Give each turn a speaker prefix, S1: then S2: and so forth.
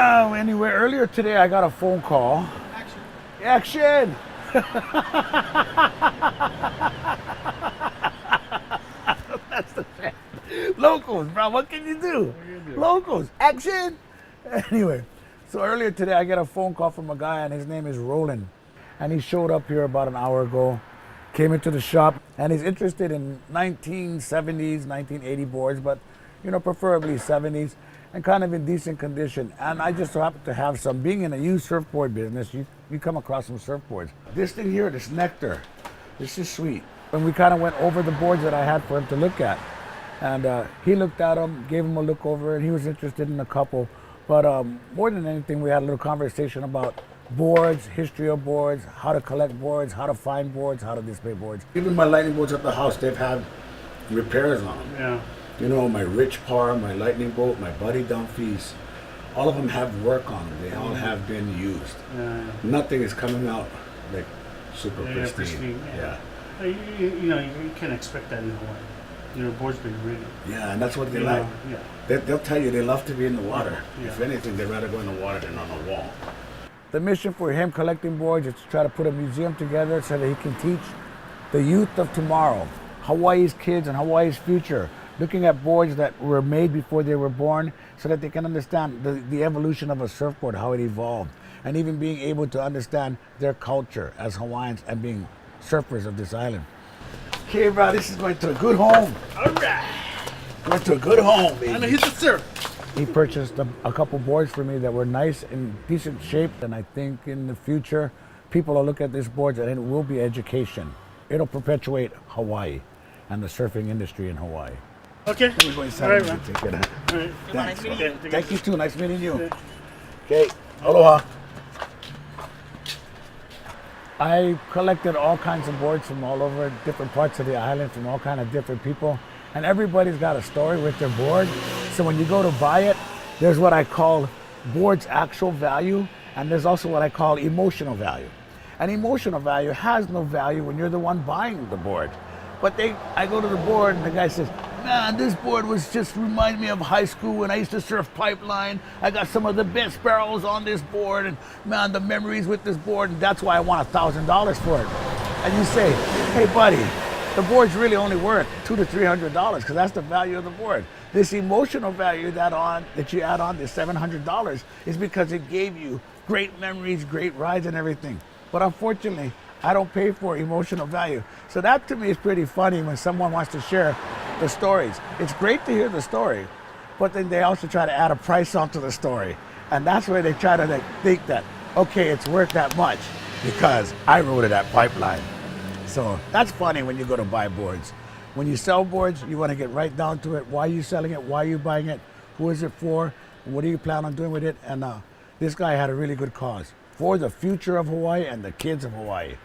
S1: Anyway, earlier today I got a phone call. Action! That's the fact. Locals, bro. What can you do? Locals. Action! Anyway, so earlier today I got a phone call from a guy, and his name is Roland. And he showed up here about an hour ago, came into the shop, and he's interested in 1970s, 1980 boards, but preferably 70s, and kind of in decent condition. And I just happen to have some. Being in a used surfboard business, you come across some surfboards. This thing here, this Nectar, this is sweet. And we kind of went over the boards that I had for him to look at. And he looked at them, gave him a look over, and he was interested in a couple. But more than anything, we had a little conversation about boards, history of boards, how to collect boards, how to find boards, how to display boards. Even my lightning boards at the house, they've had repairs on them.
S2: Yeah.
S1: My Rich Par, my lightning bolt, my Buddy Dumfies, all of them have work on them. They all have been used.
S2: Yeah.
S1: Nothing is coming out like super pristine.
S2: Yeah. You can't expect that in Hawaii. Boards being rigged.
S1: Yeah, and that's what they like.
S2: Yeah.
S1: They'll tell you they love to be in the water.
S2: Yeah.
S1: If anything, they'd rather go in the water than on the wall. The mission for him collecting boards is to try to put a museum together so that he can teach the youth of tomorrow, Hawaii's kids and Hawaii's future, looking at boards that were made before they were born so that they can understand the evolution of a surfboard, how it evolved, and even being able to understand their culture as Hawaiians and being surfers of this island. Okay, bro, this is going to a good home.
S2: All right.
S1: Going to a good home, baby.
S2: I'm gonna hit the surf.
S1: He purchased a couple boards for me that were nice and decent shape, and I think in the future, people will look at these boards and it will be education. It'll perpetuate Hawaii and the surfing industry in Hawaii.
S2: Okay.
S1: Let me go inside.
S2: All right,
S1: and
S2: man.
S1: take it.
S2: All right.
S1: Thanks.
S2: Nice meeting you.
S1: Thank you too. Nice meeting you. Okay. Aloha. I collected all kinds of boards from all over different parts of the island, from all kinds of different people. And everybody's got a story with their board. So when you go to buy it, there's what I call board's actual value, and there's also what I call emotional value. And emotional value has no value when you're the one buying the board. But I go to the board and the guy says, man, this board just reminds me of high school when I used to surf pipeline. I got some of the best barrels on this board, and man, the memories with this board, and that's why I want $1,000 for it. And you say, hey buddy, the board's really only worth $200 to $300 because that's the value of the board. This emotional value that you add on, this $700, is because it gave you great memories, great rides and everything. But unfortunately, I don't pay for emotional value. So that to me is pretty funny when someone wants to share the stories. It's great to hear the story, but then they also try to add a price onto the story. And that's where they try to think that, okay, it's worth that much because I rode it at pipeline. So that's funny when you go to buy boards. When you sell boards, you want to get right down to it. Why are you selling it? Why are you buying it? Who is it for? What do you plan on doing with it? And this guy had a really good cause for the future of Hawaii and the kids of Hawaii.